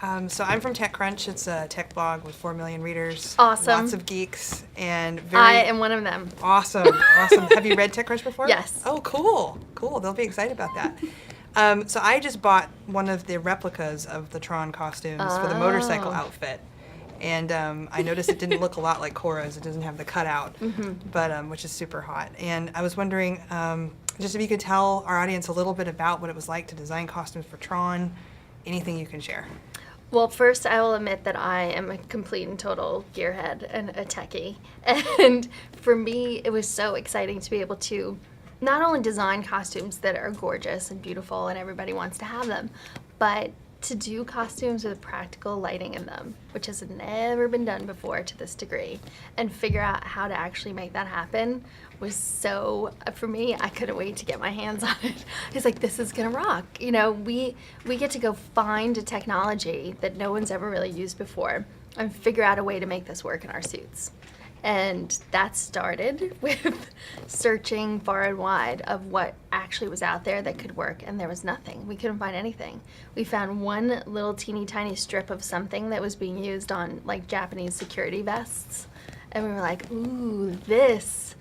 So I'm from TechCrunch. It's a tech blog with 4 million readers. Awesome. Lots of geeks and I am one of them. awesome. Awesome. Have you read TechCrunch before? Yes. Oh, cool. Cool. They'll be excited about that. So I just bought one of the replicas of the Tron costumes for the motorcycle outfit. And I noticed it didn't look a lot like Cora's. It doesn't have the cutout, but which is super hot. And I was wondering, just if you could tell our audience a little bit about what it was like to design costumes for Tron, anything you can share. Well, first, I will admit that I am a complete and total gearhead and a techie. And for me, it was so exciting to be able to not only design costumes that are gorgeous and beautiful and everybody wants to have them, but to do costumes with practical lighting in them, which has never been done before to this degree, and figure out how to actually make that happen was so, for me, I couldn't wait to get my hands on it. I was like, this is gonna rock. You know, we get to go find a technology that no one's ever really used before and figure out a way to make this work in our suits. And that started with searching far and wide of what actually was out there that could work, and there was nothing. We couldn't find anything. We found one little teeny tiny strip of something that was being used on like Japanese security vests, and we were like, ooh, this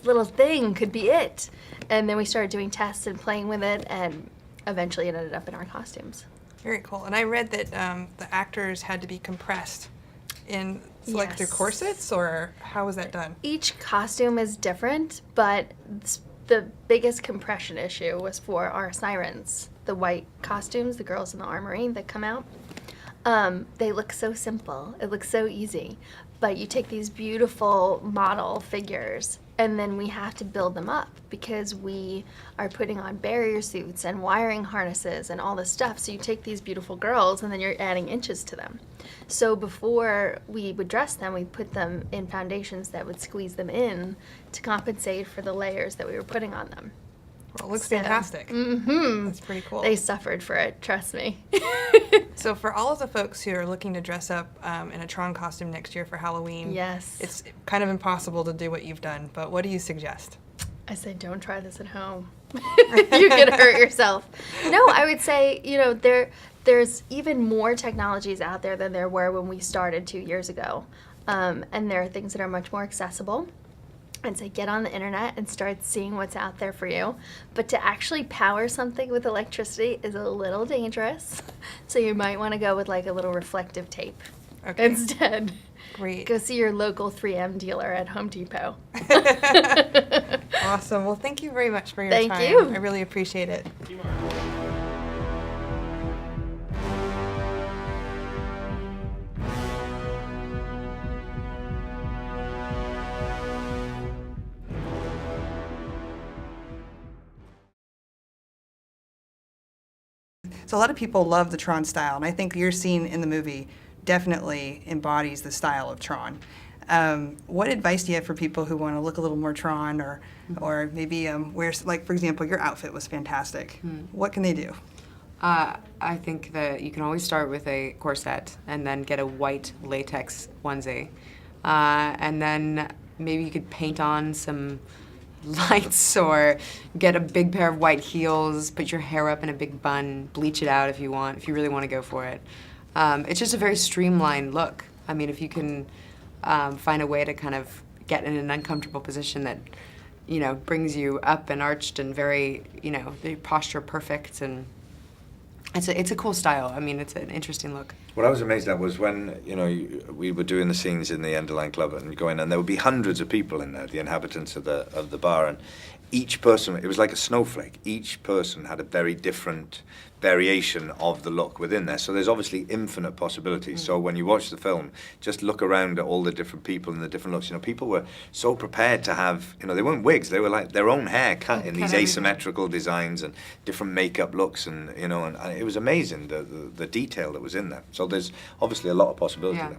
little thing could be it. And then we started doing tests and playing with it, and eventually it ended up in our costumes. Very cool. And I read that the actors had to be compressed in like through corsets, or how was that done? Each costume is different, but the biggest compression issue was for our sirens, the white costumes, the girls in the armory that come out. They look so simple. It looks so easy. But you take these beautiful model figures and then we have to build them up because we are putting on barrier suits and wiring harnesses and all this stuff. So you take these beautiful girls and then you're adding inches to them. So before we would dress them, we put them in foundations that would squeeze them in to compensate for the layers that we were putting on them. Well, it looks fantastic. That's pretty cool. They suffered for it, trust me. So for all of the folks who are looking to dress up in a Tron costume next year for Halloween, yes, it's kind of impossible to do what you've done, but what do you suggest? I say don't try this at home. You're gonna hurt yourself. No, I would say, you know, there's even more technologies out there than there were when we started 2 years ago. And there are things that are much more accessible. And say get on the internet and start seeing what's out there for you. But to actually power something with electricity is a little dangerous. So you might want to go with like a little reflective tape instead. Great. Go see your local 3M dealer at Home Depot. Awesome. Well, thank you very much for your time. Thank you. I really appreciate it. So a lot of people love the Tron style, and I think your scene in the movie definitely embodies the style of Tron. What advice do you have for people who want to look a little more Tron, or maybe wear, like for example, your outfit was fantastic. What can they do? I think that you can always start with a corset and then get a white latex onesie. And then maybe you could paint on some lights or get a big pair of white heels, put your hair up in a big bun, bleach it out if you want, if you really want to go for it. It's just a very streamlined look. I mean, if you can find a way to kind of get in an uncomfortable position that, you know, brings you up and arched and very, you know, the posture perfect, and it's a cool style. I mean, it's an interesting look. What I was amazed at was when, you know, we were doing the scenes in the Underline Club and going, and there would be hundreds of people in there, the inhabitants of the bar, and each person, it was like a snowflake. Each person had a very different variation of the look within there. So there's obviously infinite possibilities. So when you watch the film, just look around at all the different people and the different looks. You know, people were so prepared to have, you know, they weren't wigs, they were like their own hair cut in these asymmetrical designs and different makeup looks, and you know, and it was amazing the detail that was in there. So there's obviously a lot of possibility there.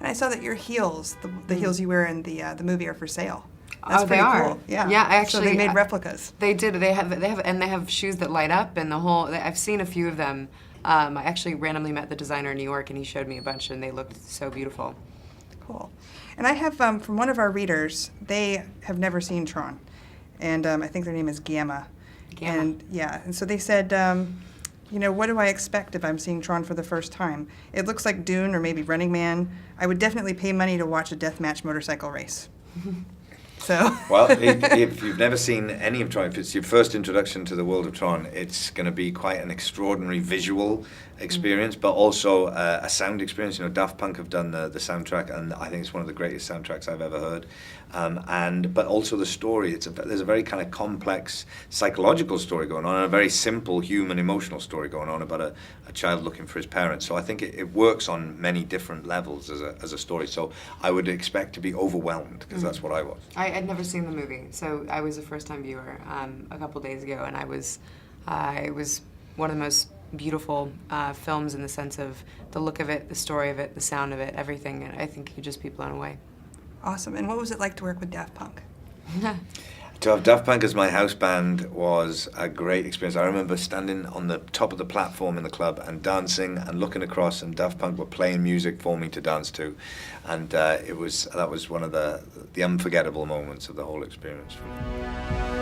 And I saw that your heels, the heels you wear in the movie, are for sale. That's pretty cool. Are. Yeah. Yeah, actually. So they made replicas. They did. They have shoes that light up, and the whole. I've seen a few of them. I actually randomly met the designer in New York, and he showed me a bunch, and they looked so beautiful. Cool. And I have from one of our readers. They have never seen Tron, and I think their name is Gamma. Gamma. And yeah, and so they said, you know, what do I expect if I'm seeing Tron for the first time? It looks like Dune or maybe Running Man. I would definitely pay money to watch a deathmatch motorcycle race. So. Well, if you've never seen any of Tron, if it's your first introduction to the world of Tron, it's going to be quite an extraordinary visual experience, but also a sound experience. You know, Daft Punk have done the soundtrack, and I think it's one of the greatest soundtracks I've ever heard. But also the story. There's a very kind of complex psychological story going on, and a very simple human emotional story going on about a child looking for his parents. So I think it works on many different levels as a story. So I would expect to be overwhelmed, because that's what I was. I'd never seen the movie, so I was a first-time viewer a couple days ago, and it was one of the most beautiful films in the sense of the look of it, the story of it, the sound of it, everything. And I think you'd just be blown away. Awesome. And what was it like to work with Daft Punk? To have Daft Punk as my house band was a great experience. I remember standing on the top of the platform in the club and dancing and looking across, and Daft Punk were playing music for me to dance to, and that was one of the unforgettable moments of the whole experience for me.